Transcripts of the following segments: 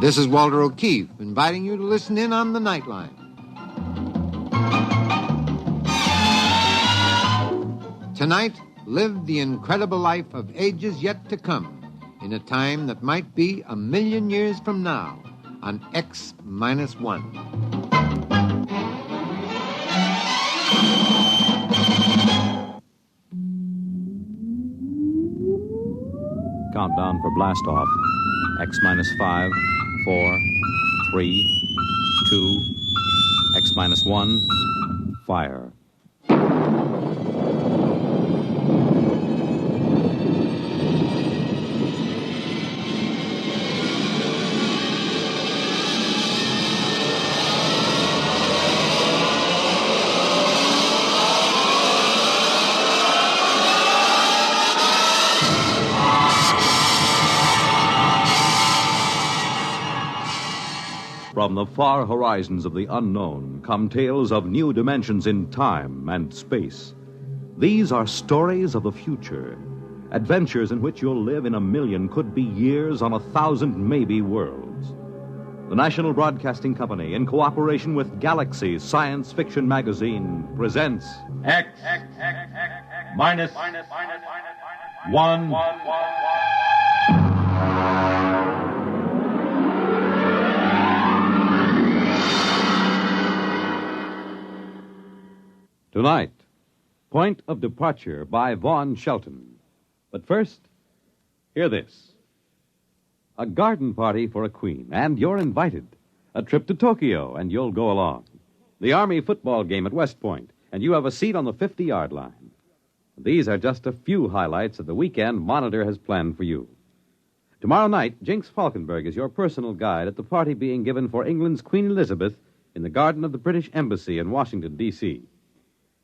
This is Walter O'Keefe, inviting you to listen in on the Nightline. Tonight, live the incredible life of ages yet to come in a time that might be 1,000,000 years from now on X-1. Countdown for blast off. X-5, 4, 3, 2, X-1, fire. From the far horizons of the unknown come tales of new dimensions in time and space. These are stories of the future, adventures in which you'll live in 1,000,000 could-be years on 1,000 maybe worlds. The National Broadcasting Company, in cooperation with Galaxy Science Fiction Magazine, presents X-1. Tonight, Point of Departure by Vaughn Shelton. But first, hear this. A garden party for a queen, and you're invited. A trip to Tokyo, and you'll go along. The Army football game at West Point, and you have a seat on the 50-yard line. These are just a few highlights of the weekend Monitor has planned for you. Tomorrow night, Jinx Falkenberg is your personal guide at the party being given for England's Queen Elizabeth in the garden of the British Embassy in Washington, D.C.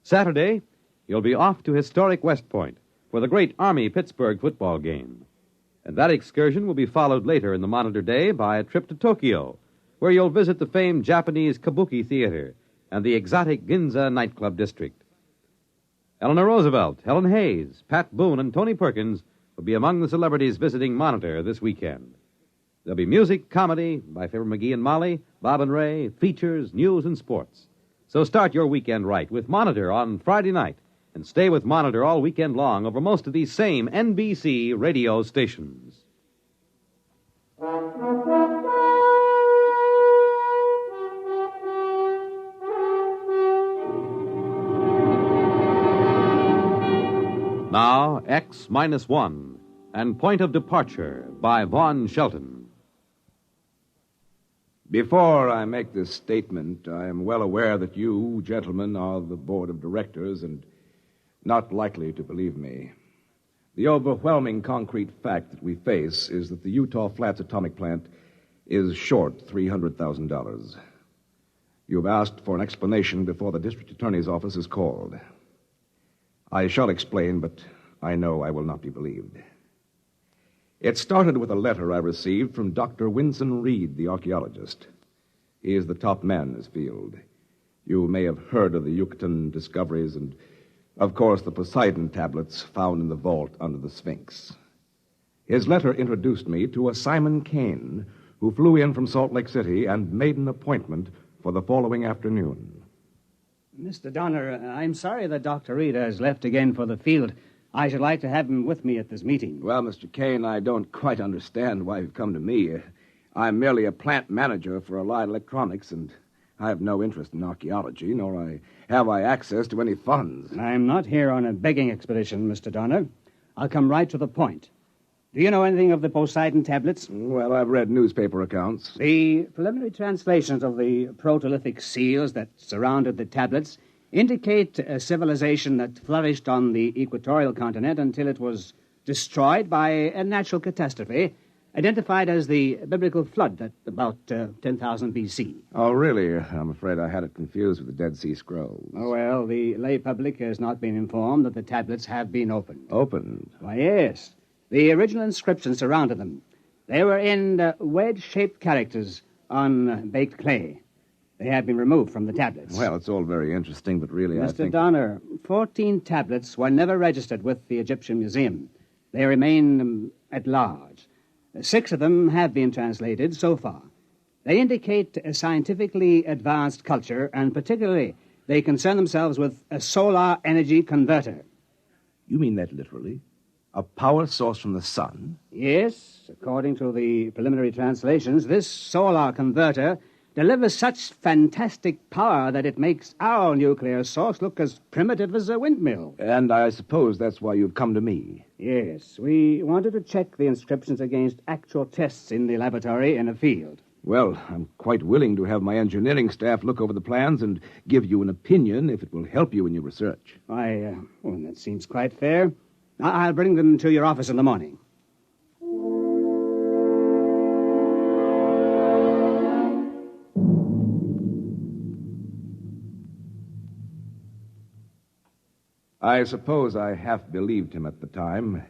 Saturday, you'll be off to historic West Point for the great Army-Pittsburgh football game. And that excursion will be followed later in the Monitor day by a trip to Tokyo, where you'll visit the famed Japanese Kabuki Theater and the exotic Ginza nightclub district. Eleanor Roosevelt, Helen Hayes, Pat Boone, and Tony Perkins will be among the celebrities visiting Monitor this weekend. There'll be music, comedy by Fibber McGee and Molly, Bob and Ray, features, news, and sports. So start your weekend right with Monitor on Friday night and stay with Monitor all weekend long over most of these same NBC radio stations. Now, X-1 and Point of Departure by Vaughn Shelton. Before I make this statement, I am well aware that you, gentlemen, are the board of directors and not likely to believe me. The overwhelming concrete fact that we face is that the Utah Flats atomic plant is short $300,000. You have asked for an explanation before the district attorney's office is called. I shall explain, but I know I will not be believed. It started with a letter I received from Dr. Winston Reed, the archaeologist. He is the top man in his field. You may have heard of the Yucatan discoveries and, of course, the Poseidon tablets found in the vault under the Sphinx. His letter introduced me to a Simon Kane, who flew in from Salt Lake City and made an appointment for the following afternoon. Mr. Donner, I'm sorry that Dr. Reed has left again for the field. I should like to have him with me at this meeting. Well, Mr. Kane, I don't quite understand why you've come to me. I'm merely a plant manager for Allied Electronics, and I have no interest in archaeology, nor have I access to any funds. I'm not here on a begging expedition, Mr. Donner. I'll come right to the point. Do you know anything of the Poseidon tablets? Well, I've read newspaper accounts. The preliminary translations of the protolithic seals that surrounded the tablets indicate a civilization that flourished on the equatorial continent until it was destroyed by a natural catastrophe, identified as the biblical flood at about 10,000 B.C. Oh, really? I'm afraid I had it confused with the Dead Sea Scrolls. Oh, well, the lay public has not been informed that the tablets have been opened. Opened? Why, yes. The original inscriptions surrounded them. They were in wedge-shaped characters on baked clay. They have been removed from the tablets. Well, it's all very interesting, but really I think... Mr. Donner, 14 tablets were never registered with the Egyptian Museum. They remain at large. 6 of them have been translated so far. They indicate a scientifically advanced culture, and particularly they concern themselves with a solar energy converter. You mean that literally? A power source from the sun? Yes, according to the preliminary translations, this solar converter delivers such fantastic power that it makes our nuclear source look as primitive as a windmill. And I suppose that's why you've come to me. Yes, we wanted to check the inscriptions against actual tests in the laboratory in a field. Well, I'm quite willing to have my engineering staff look over the plans and give you an opinion if it will help you in your research. Well, that seems quite fair. I'll bring them to your office in the morning. I suppose I half believed him at the time.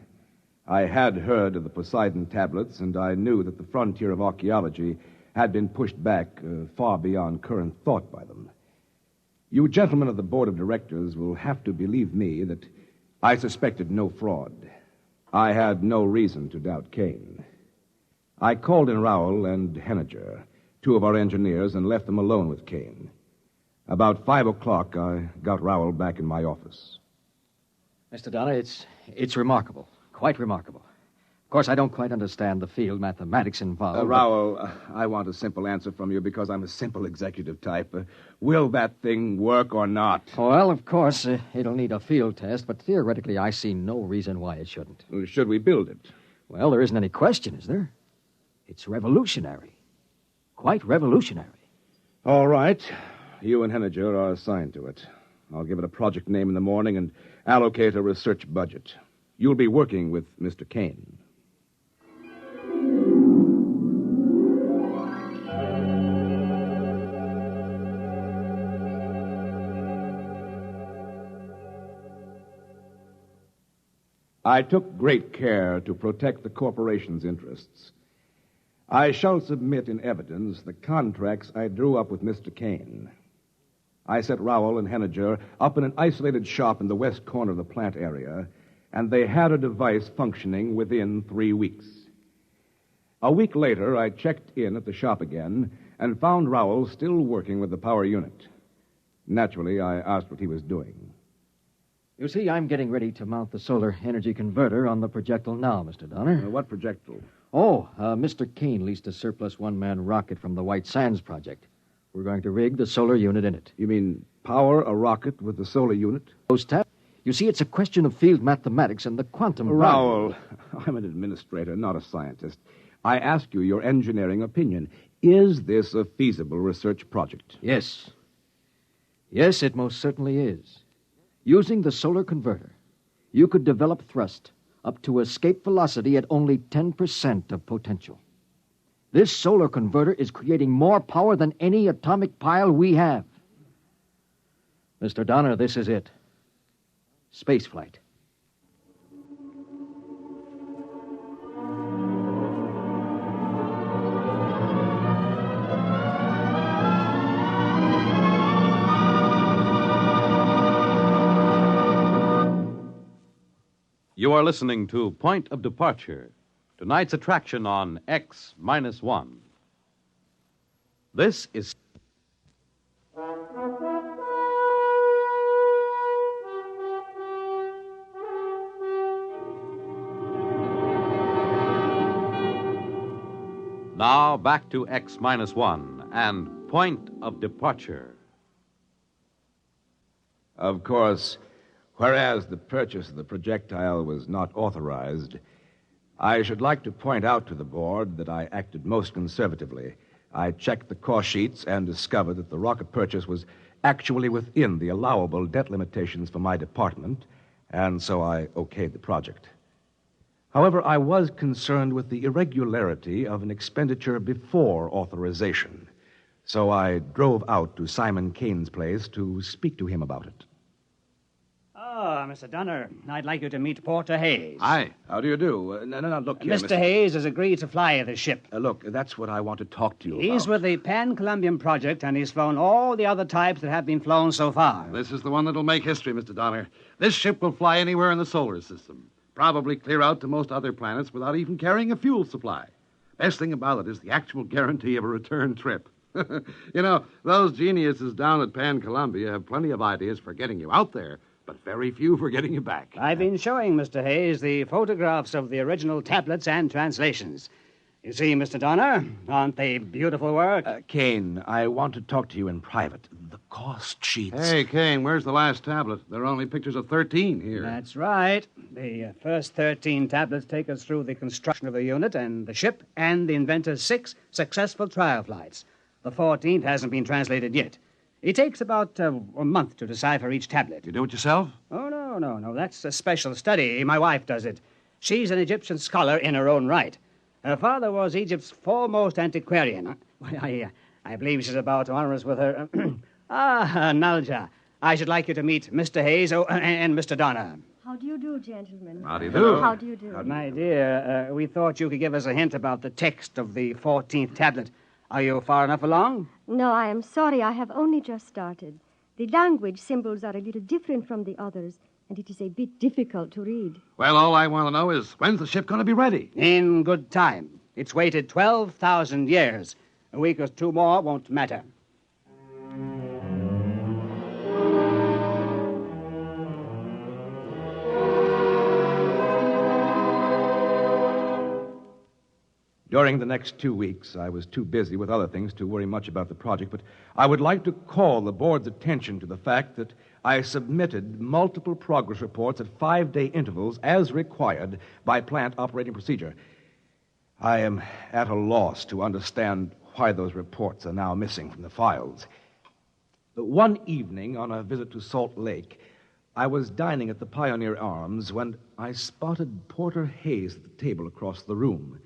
I had heard of the Poseidon tablets, and I knew that the frontier of archaeology had been pushed back far beyond current thought by them. You gentlemen of the board of directors will have to believe me that I suspected no fraud. I had no reason to doubt Kane. I called in Rowell and Henniger, 2 of our engineers, and left them alone with Kane. About 5 o'clock, I got Rowell back in my office. Mr. Donner, it's remarkable. Quite remarkable. Of course, I don't quite understand the field mathematics involved. Rowell, I want a simple answer from you because I'm a simple executive type. Will that thing work or not? Well, of course, it'll need a field test, but theoretically, I see no reason why it shouldn't. Should we build it? Well, there isn't any question, is there? It's revolutionary. Quite revolutionary. All right. You and Henniger are assigned to it. I'll give it a project name in the morning and allocate a research budget. You'll be working with Mr. Kane. I took great care to protect the corporation's interests. I shall submit in evidence the contracts I drew up with Mr. Kane. I set Rowell and Henniger up in an isolated shop in the west corner of the plant area, and they had a device functioning within 3 weeks. A week later, I checked in at the shop again and found Rowell still working with the power unit. Naturally, I asked what he was doing. You see, I'm getting ready to mount the solar energy converter on the projectile now, Mr. Donner. What projectile? Mr. Kane leased a surplus one-man rocket from the White Sands project. We're going to rig the solar unit in it. You mean power a rocket with the solar unit? You see, it's a question of field mathematics and the quantum... Rowell, I'm an administrator, not a scientist. I ask you your engineering opinion. Is this a feasible research project? Yes. Yes, it most certainly is. Using the solar converter, you could develop thrust up to escape velocity at only 10% of potential. This solar converter is creating more power than any atomic pile we have. Mr. Donner, this is it. Spaceflight. You are listening to Point of Departure, tonight's attraction on X-1. This is... Now back to X-1 and Point of Departure. Of course, whereas the purchase of the projectile was not authorized, I should like to point out to the board that I acted most conservatively. I checked the cost sheets and discovered that the rocket purchase was actually within the allowable debt limitations for my department, and so I okayed the project. However, I was concerned with the irregularity of an expenditure before authorization, so I drove out to Simon Kane's place to speak to him about it. Mr. Donner, I'd like you to meet Porter Hayes. Hi. How do you do? No, look here, Mr. Hayes has agreed to fly the ship. Look, that's what I want to talk to you about. He's with the Pan-Columbian Project, and he's flown all the other types that have been flown so far. This is the one that'll make history, Mr. Donner. This ship will fly anywhere in the solar system. Probably clear out to most other planets without even carrying a fuel supply. Best thing about it is the actual guarantee of a return trip. You know, those geniuses down at Pan Columbia have plenty of ideas for getting you out there, but very few for getting you back. I've been showing Mr. Hayes the photographs of the original tablets and translations. You see, Mr. Donner, aren't they beautiful work? Kane, I want to talk to you in private. The cost sheets. Hey, Kane, where's the last tablet? There are only pictures of 13 here. That's right. The first 13 tablets take us through the construction of the unit and the ship and the inventor's 6 successful trial flights. The 14th hasn't been translated yet. It takes about a month to decipher each tablet. You do it yourself? Oh, no. That's a special study. My wife does it. She's an Egyptian scholar in her own right. Her father was Egypt's foremost antiquarian. I believe she's about to honor us with her... Nalja. I should like you to meet Mr. Hayes and Mr. Donner. How do you do, gentlemen? How do you do? How do you do? My dear, we thought you could give us a hint about the text of the 14th tablet. Are you far enough along? No, I am sorry. I have only just started. The language symbols are a little different from the others, and it is a bit difficult to read. Well, all I want to know is, when's the ship going to be ready? In good time. It's waited 12,000 years. A week or two more won't matter. During the next 2 weeks, I was too busy with other things to worry much about the project, but I would like to call the board's attention to the fact that I submitted multiple progress reports at 5-day intervals as required by plant operating procedure. I am at a loss to understand why those reports are now missing from the files. One evening, on a visit to Salt Lake, I was dining at the Pioneer Arms when I spotted Porter Hayes at the table across the room.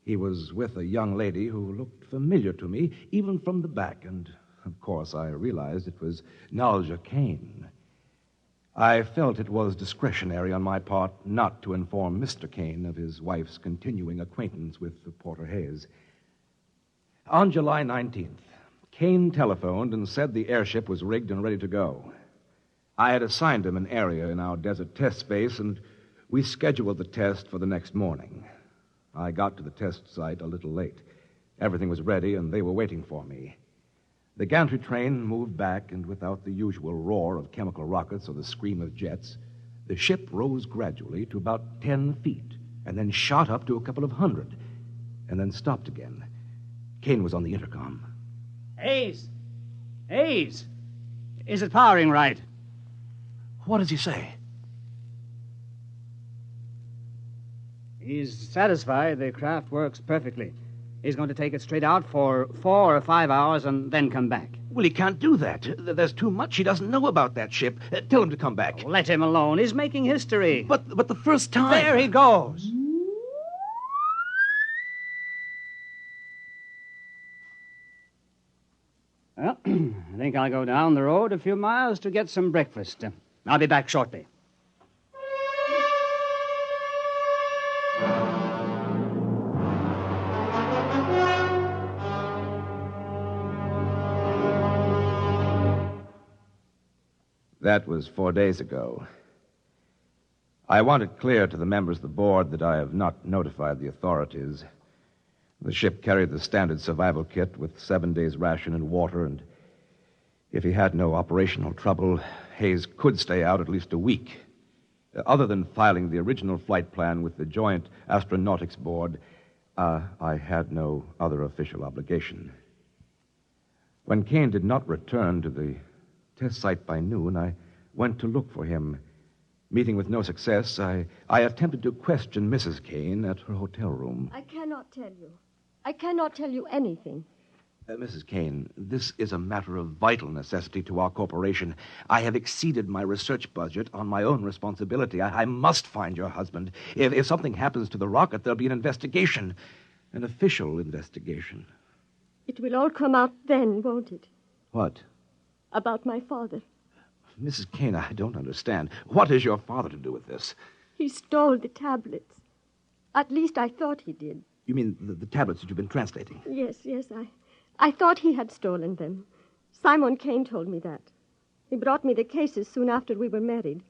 He was with a young lady who looked familiar to me, even from the back, and, of course, I realized it was Nalja Kane. I felt it was discretionary on my part not to inform Mr. Kane of his wife's continuing acquaintance with Porter Hayes. On July 19th, Kane telephoned and said the airship was rigged and ready to go. I had assigned him an area in our desert test space, and we scheduled the test for the next morning. I got to the test site a little late. Everything was ready, and they were waiting for me. The gantry train moved back, and without the usual roar of chemical rockets or the scream of jets, the ship rose gradually to about 10 feet, and then shot up to a couple of hundred, and then stopped again. Kane was on the intercom. Hayes! Hayes! Is it powering right? What does he say? He's satisfied the craft works perfectly. He's going to take it straight out for 4 or 5 hours and then come back. Well, he can't do that. There's too much he doesn't know about that ship. Tell him to come back. Oh, let him alone. He's making history. But the first time... There he goes. Well, I think I'll go down the road a few miles to get some breakfast. I'll be back shortly. That was 4 days ago. I want it clear to the members of the board that I have not notified the authorities. The ship carried the standard survival kit with 7 days' ration and water, and if he had no operational trouble, Hayes could stay out at least a week. Other than filing the original flight plan with the Joint Astronautics Board, I had no other official obligation. When Kane did not return to the test site by noon, I went to look for him. Meeting with no success, I attempted to question Mrs. Kane at her hotel room. I cannot tell you. I cannot tell you anything. Mrs. Kane, this is a matter of vital necessity to our corporation. I have exceeded my research budget on my own responsibility. I must find your husband. If something happens to the rocket, there'll be an investigation. An official investigation. It will all come out then, won't it? What? About my father. Mrs. Kane, I don't understand. What has your father to do with this? He stole the tablets. At least I thought he did. You mean the tablets that you've been translating? Yes. I thought he had stolen them. Simon Kane told me that. He brought me the cases soon after we were married.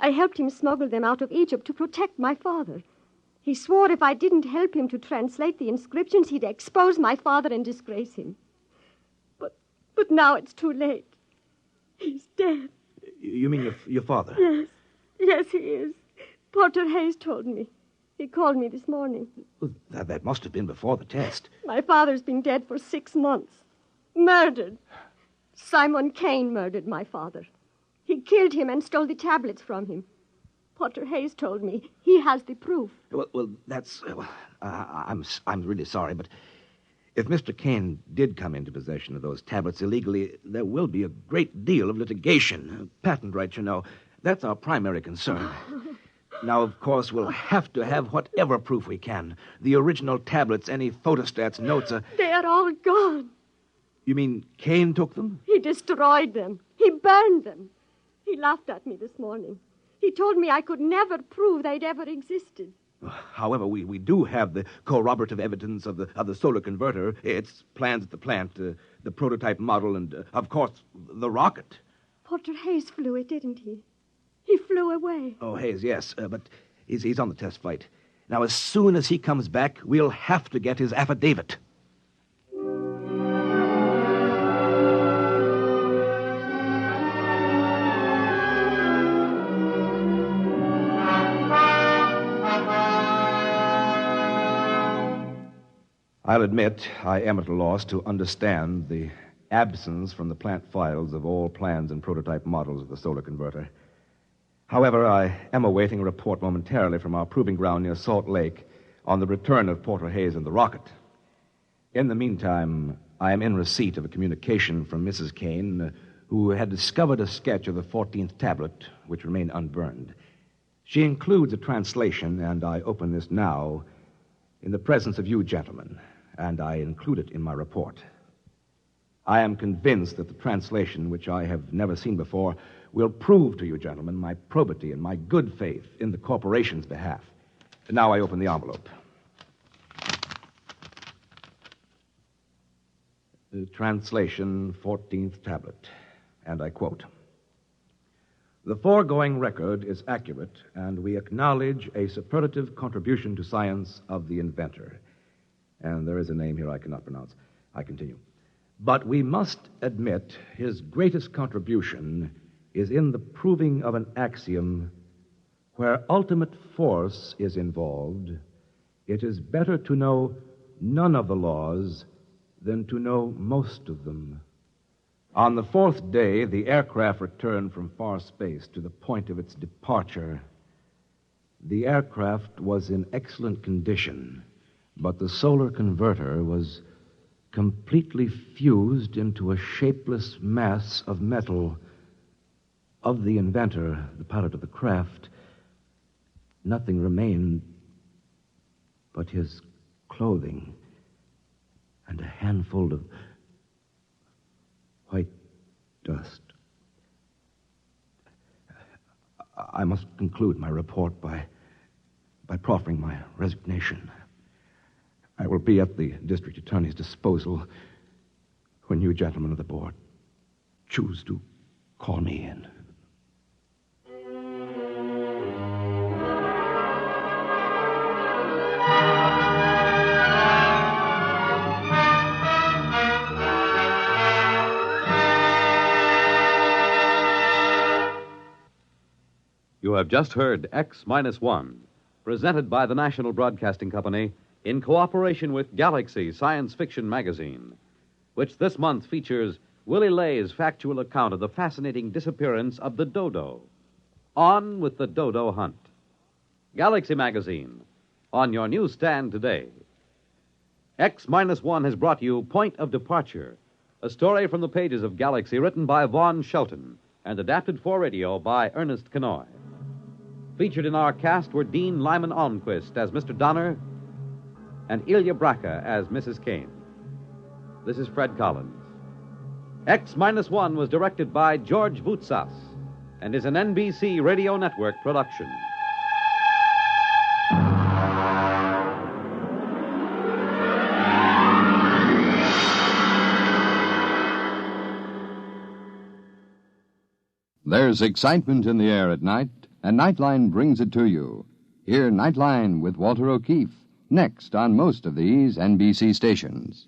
I helped him smuggle them out of Egypt to protect my father. He swore if I didn't help him to translate the inscriptions, he'd expose my father and disgrace him. But now it's too late. He's dead. You mean your father? Yes. Yes, he is. Porter Hayes told me. He called me this morning. Well, that must have been before the test. My father's been dead for 6 months. Murdered. Simon Kane murdered my father. He killed him and stole the tablets from him. Porter Hayes told me he has the proof. Well, that's... I'm really sorry, but if Mr. Kane did come into possession of those tablets illegally, there will be a great deal of litigation. Patent rights, you know. That's our primary concern. Now, of course, we'll have to have whatever proof we can. The original tablets, any photostats, notes... They are all gone. You mean Kane took them? He destroyed them. He burned them. He laughed at me this morning. He told me I could never prove they'd ever existed. However, we do have the corroborative evidence of the solar converter, its plans at the plant, the prototype model, and, of course, the rocket. Porter Hayes flew it, didn't he? He flew away. Oh, Hayes, yes, but he's on the test flight. Now, as soon as he comes back, we'll have to get his affidavit. I'll admit I am at a loss to understand the absence from the plant files of all plans and prototype models of the solar converter. However, I am awaiting a report momentarily from our proving ground near Salt Lake on the return of Porter Hayes and the rocket. In the meantime, I am in receipt of a communication from Mrs. Kane, who had discovered a sketch of the 14th tablet, which remained unburned. She includes a translation, and I open this now in the presence of you gentlemen, and I include it in my report. I am convinced that the translation, which I have never seen before, will prove to you gentlemen my probity and my good faith in the corporation's behalf. And now I open the envelope. The translation, 14th tablet, and I quote, "The foregoing record is accurate, and we acknowledge a superlative contribution to science of the inventor." And there is a name here I cannot pronounce. I continue. "But we must admit his greatest contribution is in the proving of an axiom where ultimate force is involved. It is better to know none of the laws than to know most of them. On the 4th day, the aircraft returned from far space to the point of its departure. The aircraft was in excellent condition, but the solar converter was completely fused into a shapeless mass of metal. Of the inventor, the pilot of the craft, nothing remained but his clothing and a handful of white dust. I must conclude my report by proffering my resignation. I will be at the district attorney's disposal when you gentlemen of the board choose to call me in. You have just heard X-1, presented by the National Broadcasting Company in cooperation with Galaxy Science Fiction Magazine, which this month features Willie Lay's factual account of the fascinating disappearance of the dodo. On with the dodo hunt. Galaxy Magazine, on your newsstand today. X-1 has brought you Point of Departure, a story from the pages of Galaxy written by Vaughn Shelton and adapted for radio by Ernest Kenoy. Featured in our cast were Dean Lyman Almquist as Mr. Donner and Ilya Braca as Mrs. Kane. This is Fred Collins. X-1 was directed by George Voutsas and is an NBC Radio Network production. There's excitement in the air at night, and Nightline brings it to you. Hear Nightline with Walter O'Keefe next on most of these NBC stations.